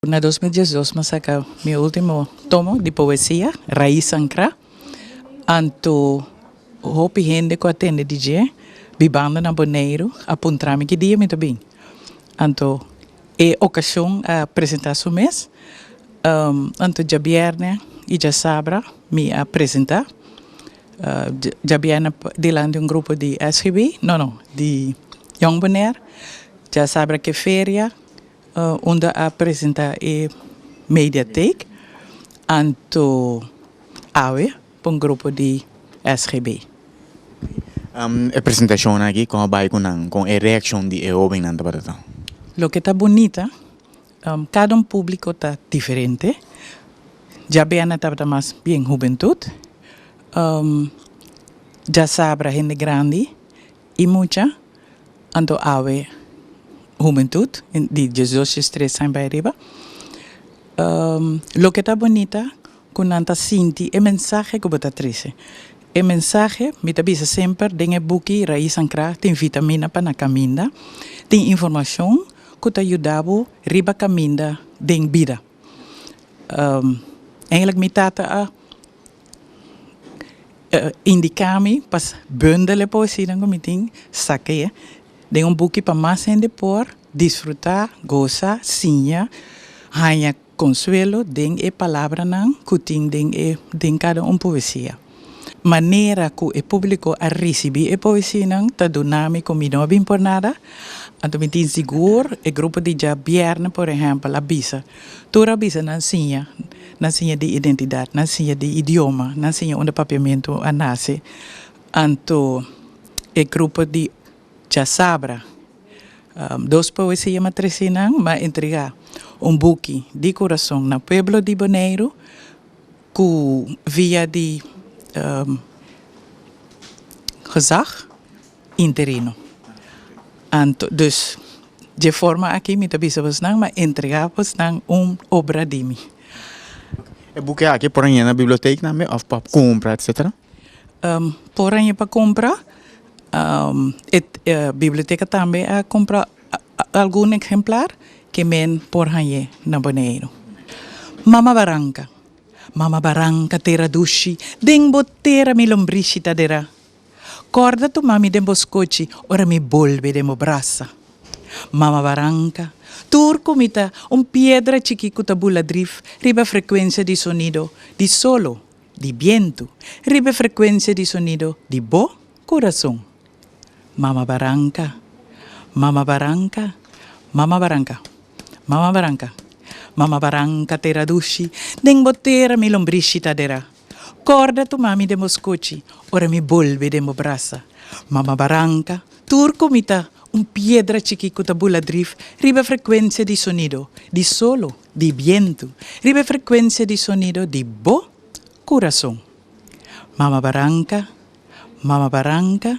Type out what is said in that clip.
Na 2018 me saca mi último tomo de poesia, Raiz Sankra. Anto hopi gente que atende DJ, bibanda na Boneiro, apontar-me que dia muito bem. Anto ocasião a apresentar mês. Anto já viernes e já sabra me apresentar. Já viernes delante de grupo de SGB, de Young Bonaire. Já sabra que feria. Onde apresenta e Mediatek anto awe para grupo de SGB. A apresentação aqui com a com a reação de jovem nanta para Lo que está bonita, cada público está diferente. Já bem está mais bem juventude. Já sabe gente grande e muita anto awe juventude de 18 13 anos para arriba. Lo que está bonita, con nanta sinti, é mensagem que bota triste. É mensagem, me avisa sempre, tem buki Raiz Sankra, tem vitamina para na caminda, tem informação que te ajudava riba caminda den vida. Eigenlijk me tata indicar-me para bundelen poesia que me tem saque. De buki para mais gente por desfrutar, gozar, sinha, ganhar consuelo, den palavra nan, kuting den cada poesia. Maneira que o público a receber poesia nan, ta donami como não bem por nada, anto me tin seguro, grupo de já viernes, por exemplo, a bisa. Toda bisa nan sinha de identidade, nan sinha de idioma, nan sinha onde papiamento a nasce, anto grupo de já sabra, dos poesias matricinas, mas entregar buque de coração na pueblo de Boneiro, que via de gezag interino. Dus, de forma aqui, me tabisa mas entregar obra de mim. E buque aqui por aí na biblioteca, ou para comprar, etc. Por aí para comprar, a biblioteca também a comprar algum exemplar que men por aí na Boneiro. Mama Barranca tera dushi, den botera mi lombrici tadera. Corda tu mami den boscoci, ora mi bolve de mo brasa. Mama Barranca, turco mita piedra chiquico tabula drif, riba frequência de sonido, di solo, di viento, riba frequência de sonido, di bo coração. Mama Barranca, te raduci, den botera mi lombrici tadera. Corda tu mami de moscoci, ora mi bolve de mo brasa. Mama Barranca, turco mita piedra chiquico tabula drif, riba frequência de sonido, di solo, di viento, riba frequência de sonido, di bo coração. Mama Barranca, Mama Barranca.